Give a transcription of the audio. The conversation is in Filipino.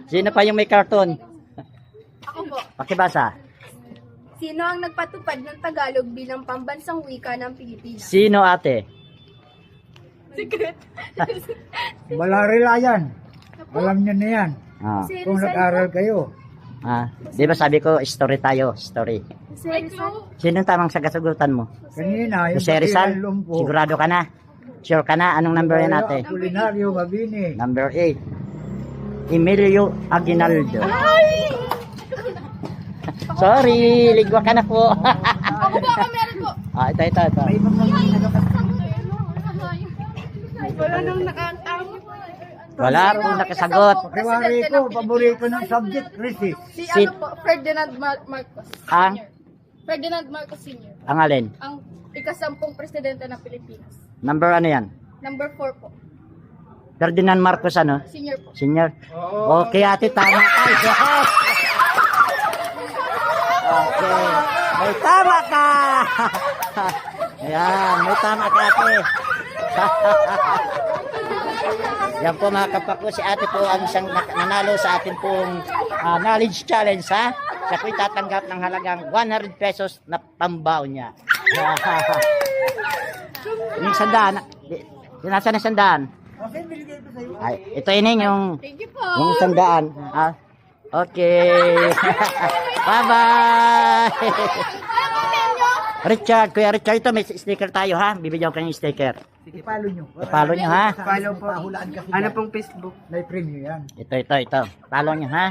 Sino pa yung may karton? Ako po. Pakibasa. Sino ang nagpatupad ng Tagalog bilang pambansang wika ng Pilipinas? Sino ate? Secret. Balarila yan. Alam nyo na yan. Ah. Si Kung Rizal nag-aral po. kayo. Ah. Di ba sabi ko, story tayo, story. Si Rizal. Sino tamang sagasigutan mo? Kanina, yung Jose Rizal? Bakiran Lumpo. Sigurado ka na? Sure ka na? Anong number yan ate? Apolinario Mabini. Number 8. Emilio Aguinaldo. Sorry, ligwa ka na po. Ako po, ako meron po. Ito. May mga Wala nang nakatama. Wala akong nakasagot. Pakiwari ko, paborito ng subject, Chrissy. Si Si- ano po, Ferdinand Marcos. Ang? Sr. Ferdinand Marcos Sr. Ang alin? Ang ikasampung presidente ng Pilipinas. Number ano yan? Number 4 po. Ferdinand Marcos ano? Senior po. Senior? Okay ate, tama ka. Okay. May tama ka. Ayan, may tama ka ate. Yan po mga kapako, si ate po ang isang nanalo sa atin pong knowledge challenge ha. Siya po'y tatanggap ng halagang 100 pesos na pambaw niya. Yung sandaan, nasa na sandaan? Okay, binigay ko sa'yo. Ay, ito yun yung Thank you po. yung sandaan. Ah, okay. Bye-bye. Richard, Kuya Richard, ito may sticker tayo ha. Bibigyan ko kayong sticker. Sige, follow nyo. I-follow nyo ha. Follow po. Pahulaan kasi Ano yan. pong Facebook? May premium yan. Ito. Follow nyo ha.